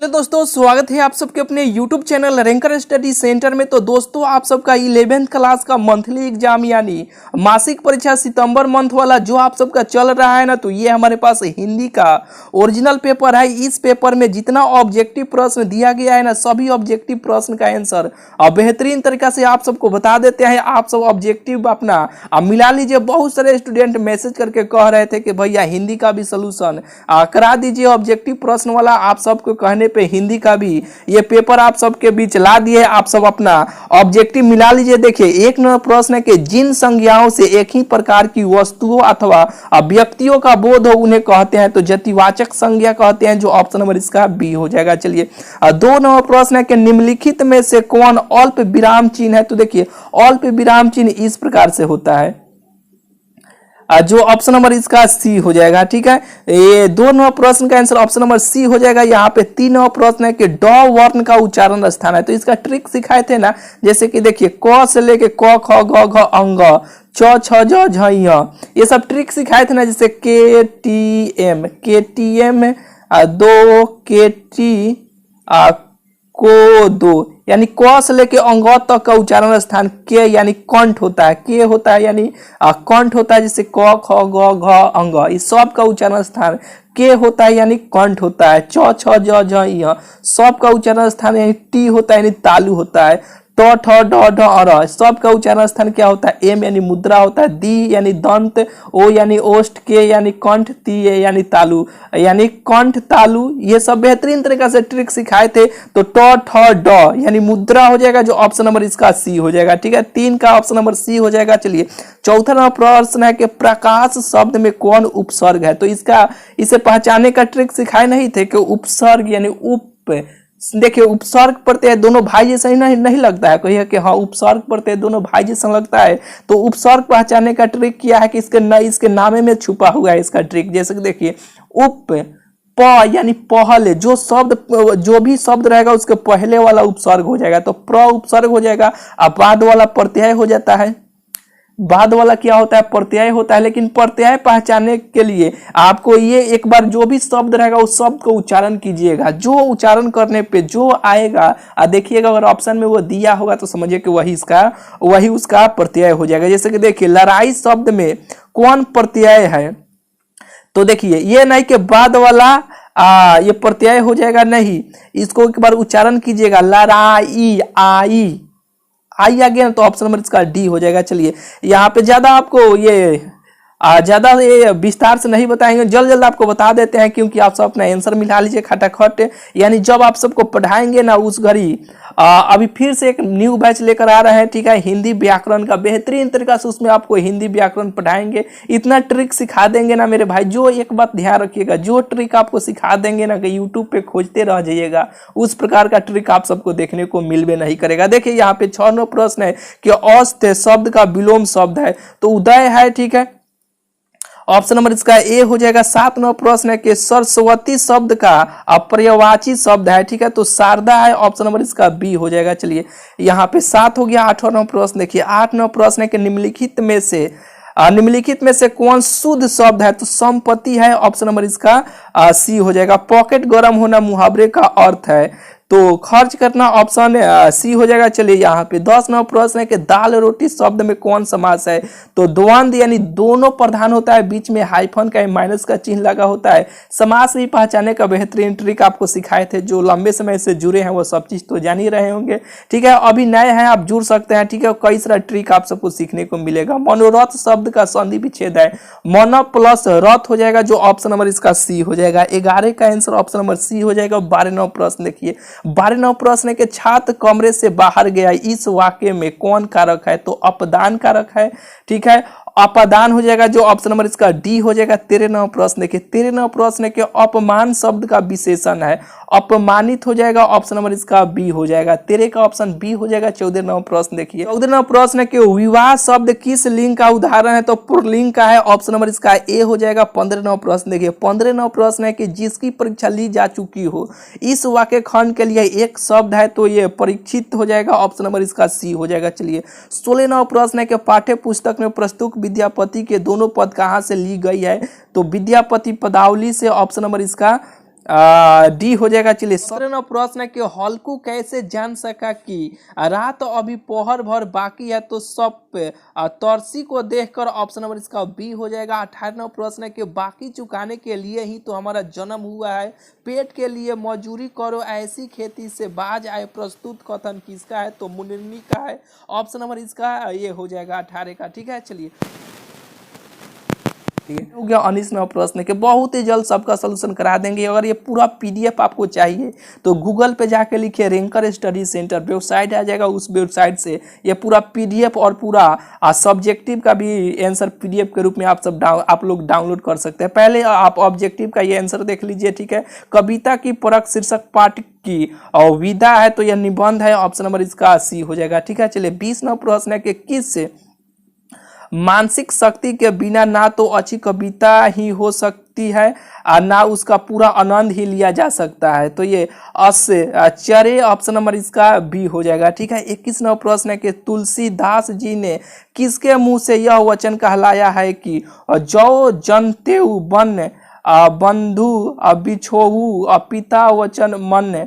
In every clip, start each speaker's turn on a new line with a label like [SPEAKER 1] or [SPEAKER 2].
[SPEAKER 1] Hello दोस्तों, स्वागत है आप सबके अपने YouTube channel ranker study centre में। तो दोस्तों, आप सबका 11th क्लास का मंथली एग्जाम यानी मासिक परीक्षा सितंबर मंथ वाला जो आप सबका चल रहा है ना, तो ये हमारे पास हिंदी का ओरिजिनल पेपर है। इस पेपर में जितना ऑब्जेक्टिव प्रश्न दिया गया है ना, सभी ऑब्जेक्टिव प्रश्न का आंसर बेहतरीन तरीका से आप सबको बता देते हैं। आप सब ऑब्जेक्टिव अपना मिला लीजिए। बहुत सारे स्टूडेंट मैसेज करके कह रहे थे कि भैया हिंदी का भी सोल्यूशन करा दीजिए ऑब्जेक्टिव प्रश्न वाला। आप सबको कहने पे हिंदी का भी ये पेपर आप सबके बीच ला दिए। आप सब अपना ऑब्जेक्टिव मिला लीजिए। देखिए, एक नंबर प्रश्न है कि जिन संज्ञाओं से एक ही प्रकार की वस्तुओं अथवा व्यक्तियों का बोध हो उन्हें कहते हैं, तो जतिवाचक संज्ञा कहते हैं, जो ऑप्शन नंबर इसका बी हो जाएगा। चलिए, दो नंबर प्रश्न है कि निम्नलिखित में से कौन अल्प विराम चिन्ह है। तो देखिए, अल्प विराम चिन्ह इस प्रकार से होता है, जो ऑप्शन नंबर इसका सी हो जाएगा। ठीक है, ये दो नंबर प्रश्न का आंसर ऑप्शन नंबर सी हो जाएगा। यहाँ पे तीन नंबर प्रश्न है कि ड वर्ण का उच्चारण स्थान है, तो इसका ट्रिक सिखाए थे ना। जैसे कि देखिए, क से लेके क ख ग घ अंग च छ ज झ य, ये सब ट्रिक सिखाए थे ना। जैसे के टी एम दो के टी को दो, यानी क से लेके अंग तक का उच्चारण स्थान के यानी कंठ होता है, के होता है यानी कंठ होता है। जैसे क ख ग घ अंग, इस सब का उच्चारण स्थान के होता है यानी कंठ होता है। च छ ज झ य सब का उच्चारण स्थान यानी टी होता है यानी तालु होता है। ट ठ ड ढ र सब का उच्चारण स्थान क्या होता है, एम यानी मुद्रा होता है। दी यानी दंत, ओ यानी ओष्ठ, के यानी कंठ, ती यानी तालु यानी कंठ तालु। ये सब बेहतरीन तरीका से ट्रिक सिखाए थे। तो ट ठ ड यानी मुद्रा हो जाएगा, जो ऑप्शन नंबर इसका सी हो जाएगा। ठीक है, तीन का ऑप्शन नंबर सी हो जाएगा। चलिए, चौथा नंबर प्रश्न है कि प्रकाश शब्द में कौन उपसर्ग है। तो इसे पहचानने का ट्रिक सिखाए नहीं थे कि उपसर्ग यानी उप, देखिए उपसर्ग प्रत्यय दोनों भाई जैसा ही नहीं लगता है। कोई है कि हाँ उपसर्ग प्रत्यय दोनों भाई जैसा लगता है, तो उपसर्ग पहचानने का ट्रिक किया है कि इसके नामे में छुपा हुआ है इसका ट्रिक। जैसे कि देखिए, उप प यानी पहले जो भी शब्द रहेगा उसके पहले वाला उपसर्ग हो जाएगा, तो प्र उपसर्ग हो जाएगा। अब बाद वाला प्रत्यय हो जाता है। बाद वाला क्या होता है, प्रत्यय होता है। लेकिन प्रत्यय पहचानने के लिए आपको ये एक बार जो भी शब्द रहेगा उस शब्द को उच्चारण कीजिएगा। जो उच्चारण करने पे जो आएगा देखिएगा, अगर ऑप्शन में वो दिया होगा तो समझिए कि वही उसका प्रत्यय हो जाएगा। जैसे कि देखिए, लड़ाई शब्द में कौन प्रत्यय है। तो देखिए, ये नहीं कि बाद वाला ये प्रत्यय हो जाएगा, नहीं, इसको एक बार उच्चारण कीजिएगा। लड़ाई आई आ गया ना, तो ऑप्शन नंबर इसका डी हो जाएगा। चलिए, यहाँ पे ज्यादा आपको ज्यादा ये विस्तार से नहीं बताएंगे, जल्द आपको बता देते हैं, क्योंकि आप सब अपना आंसर मिला लीजिए खटाखट। यानी जब आप सबको पढ़ाएंगे ना उस घड़ी, अभी फिर से एक न्यू बैच लेकर आ रहे हैं। ठीक है, हिंदी व्याकरण का बेहतरीन तरीका से उसमें आपको हिंदी व्याकरण पढ़ाएंगे। इतना ट्रिक सिखा देंगे ना मेरे भाई, जो एक बात ध्यान रखिएगा, जो ट्रिक आपको सिखा देंगे ना कि यूट्यूब पे खोजते रह जाइएगा, उस प्रकार का ट्रिक आप सबको देखने को मिलबे नहीं करेगा। देखिए, यहाँ पे 6 नंबर प्रश्न है कि औस्त शब्द का विलोम शब्द है, तो उदय है। ठीक है, ऑप्शन नंबर इसका ए हो जाएगा। 7 नंबर प्रश्न है कि सरस्वती शब्द का अपर्यवाची शब्द है। ठीक है, तो शारदा है, ऑप्शन नंबर इसका बी हो जाएगा। चलिए, यहाँ पे 7 हो गया। 8वां नंबर प्रश्न देखिए, 8 नंबर प्रश्न है कि निम्नलिखित में से कौन शुद्ध शब्द है। तो संपत्ति है, ऑप्शन नंबर इसका सी हो जाएगा। पॉकेट गर्म होना मुहावरे का अर्थ है, तो खर्च करना ऑप्शन सी हो जाएगा। चलिए, यहाँ पे 10 नंबर प्रश्न है कि दाल रोटी शब्द में कौन समास है। तो द्वंद्व यानी दोनों प्रधान होता है, बीच में हाइफन का माइनस का चिन्ह लगा होता है। समास भी पहचानने का बेहतरीन ट्रिक आपको सिखाए थे। जो लंबे समय से जुड़े हैं वो सब चीज तो जान ही रहे होंगे। ठीक है, अभी नए हैं आप जुड़ सकते हैं। ठीक है, कई सारा ट्रिक आप सबको सीखने को मिलेगा। मनोरथ शब्द का संधि विच्छेद है, मन प्लस रथ हो जाएगा, जो ऑप्शन नंबर इसका सी हो जाएगा। 11 का आंसर ऑप्शन नंबर सी हो जाएगा। 12 नंबर प्रश्न देखिए, 12 नंबर प्रश्न है कि छात्र कमरे से बाहर गया, इस वाक्य में कौन कारक है। तो अपदान कारक है। ठीक है, अपादान हो जाएगा, जो ऑप्शन नंबर इसका डी हो जाएगा। 13 नंबर प्रश्न देखिए, 13 नंबर प्रश्न है कि अपमान शब्द का विशेषण है, अपमानित हो जाएगा, ऑप्शन नंबर इसका बी हो जाएगा। 13 का ऑप्शन बी हो जाएगा। 14 नंबर प्रश्न देखिए, 14 नंबर प्रश्न है कि विवाह शब्द किस लिंग का उदाहरण है। तो पुल्लिंग का है, ऑप्शन नंबर इसका ए हो जाएगा। 15 नंबर प्रश्न देखिए, 15 नंबर प्रश्न है कि जिसकी परीक्षा ली जा चुकी हो, इस वाक्य खंड के लिए एक शब्द है, तो ये परीक्षित हो जाएगा, ऑप्शन नंबर इसका सी हो जाएगा। चलिए, 16 नंबर प्रश्न है कि पाठ्य पुस्तक में प्रस्तुत विद्यापति के दोनों पद कहाँ से ली गई है। तो विद्यापति पदावली से, ऑप्शन नंबर इसका डी हो जाएगा। चलिए 17वां प्रश्न है कि हल्कू कैसे जान सका कि रात अभी पहर भर बाकी है, तो सब तरसी को देखकर, ऑप्शन नंबर इसका बी हो जाएगा। 18वां प्रश्न है कि बाकी चुकाने के लिए ही तो हमारा जन्म हुआ है, पेट के लिए मजदूरी करो ऐसी खेती से बाज आए, प्रस्तुत कथन किसका है, तो मुनिरनी का है। ऑप्शन नंबर इसका ये हो जाएगा 18 का। ठीक है, चलिए हो गया 19वां प्रश्न के बहुत ही जल्द सबका सलूशन करा देंगे। अगर ये पूरा पीडीएफ आपको चाहिए तो गूगल पे जाके लिखिए रैंकर स्टडी सेंटर, वेबसाइट आ जाएगा, उस वेबसाइट से ये पूरा पीडीएफ और पूरा सब्जेक्टिव का भी आंसर पीडीएफ के रूप में आप लोग डाउनलोड कर सकते हैं। पहले आप ऑब्जेक्टिव का ये आंसर देख लीजिए। ठीक है, कविता की परख शीर्षक पाठ की और विदा है, तो यह निबंध है। ऑप्शन नंबर इसका सी हो जाएगा। ठीक है, चलिए 20वां प्रश्न है कि किस मानसिक शक्ति के बिना ना तो अच्छी कविता ही हो सकती है और ना उसका पूरा आनंद ही लिया जा सकता है, तो ये आश्चर्य, ऑप्शन नंबर इसका बी हो जाएगा। ठीक है, 21वां प्रश्न है कि तुलसीदास जी ने किसके मुंह से यह वचन कहलाया है कि जो जनतेऊ बन बंधु बिछोहू पिता वचन मन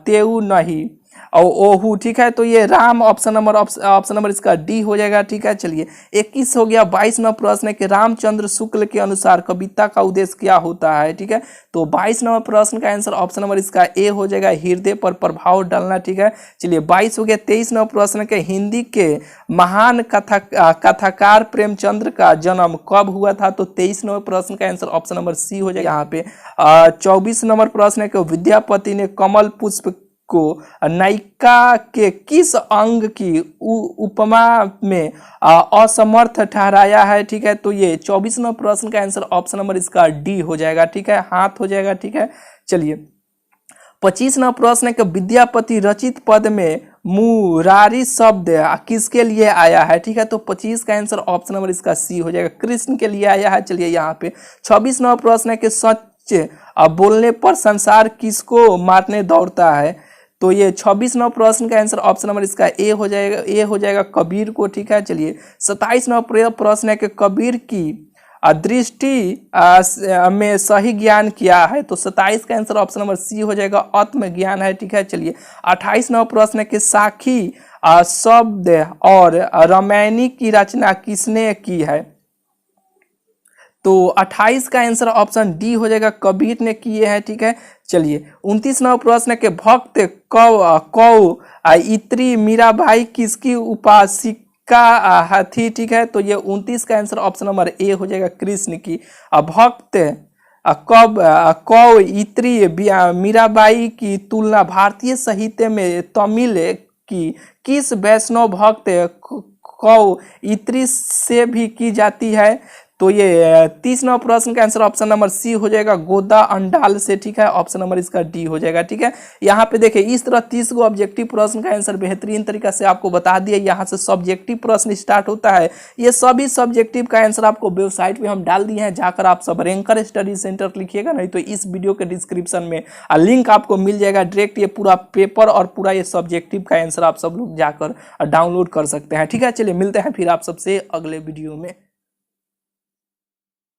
[SPEAKER 1] तेऊ नहीं और ओहू। ठीक है, तो ये राम, ऑप्शन नंबर इसका डी हो जाएगा। ठीक है, चलिए 21 हो गया। 22वां प्रश्न है कि रामचंद्र शुक्ल के अनुसार कविता का उद्देश्य क्या होता है। ठीक है, तो 22वां प्रश्न का आंसर ऑप्शन नंबर इसका ए हो जाएगा, हृदय पर प्रभाव डालना। ठीक है, चलिए 22 हो गया। 23वां प्रश्न के हिंदी के महान कथाकार प्रेमचंद्र का जन्म कब हुआ था, तो 23वां प्रश्न का आंसर ऑप्शन नंबर सी हो जाएगा यहाँ पे। 24 नंबर प्रश्न है कि विद्यापति ने कमल पुष्प को नायिका के किस अंग की उपमा में असमर्थ ठहराया है। ठीक है, तो ये 24वां प्रश्न का आंसर ऑप्शन नंबर इसका डी हो जाएगा। ठीक है, हाथ हो जाएगा। ठीक है, चलिए 25वां प्रश्न है कि विद्यापति रचित पद में मुरारी शब्द किसके लिए आया है। ठीक है, तो 25 का आंसर ऑप्शन नंबर इसका सी हो जाएगा, कृष्ण के लिए आया है। चलिए यहाँ पे 26वां प्रश्न है कि सच बोलने पर संसार किसको मारने दौड़ता है, तो ये 26वां प्रश्न का आंसर ऑप्शन नंबर इसका ए हो जाएगा कबीर को। ठीक है, चलिए 27वां प्रश्न है कि कबीर की दृष्टि में सही ज्ञान क्या है, तो 27 का आंसर ऑप्शन नंबर सी हो जाएगा, आत्मज्ञान है। ठीक है, चलिए 28वां प्रश्न है कि साखी शब्द और रामायणी की रचना किसने की है, तो 28 का आंसर ऑप्शन डी हो जाएगा, कबीर ने किए हैं। ठीक है, चलिए 29वां प्रश्न है कि भक्त कौ इत्री मीराबाई किसकी उपासिका थी। ठीक है, तो ये 29 का आंसर ऑप्शन नंबर ए हो जाएगा, कृष्ण की। भक्त कौ इत्री मीराबाई की तुलना भारतीय साहित्य में तमिल की किस वैष्णव भक्त कौ इत्री से भी की जाती है, तो ये 30वां प्रश्न का आंसर ऑप्शन नंबर सी हो जाएगा, गोदा अंडाल से। ठीक है, ऑप्शन नंबर इसका डी हो जाएगा। ठीक है, यहाँ पे देखिए इस तरह 30 गो ऑब्जेक्टिव प्रश्न का आंसर बेहतरीन तरीका से आपको बता दिया। यहाँ से सब्जेक्टिव प्रश्न स्टार्ट होता है, ये सभी सब्जेक्टिव का आंसर आपको वेबसाइट पे हम डाल दिए हैं, जाकर आप सब रैंकर स्टडी सेंटर लिखिएगा, नहीं तो इस वीडियो के डिस्क्रिप्शन में लिंक आपको मिल जाएगा डायरेक्ट, ये पूरा पेपर और पूरा ये सब्जेक्टिव का आंसर आप सब लोग जाकर डाउनलोड कर सकते हैं। ठीक है, चलिए मिलते हैं फिर आप सबसे अगले वीडियो में।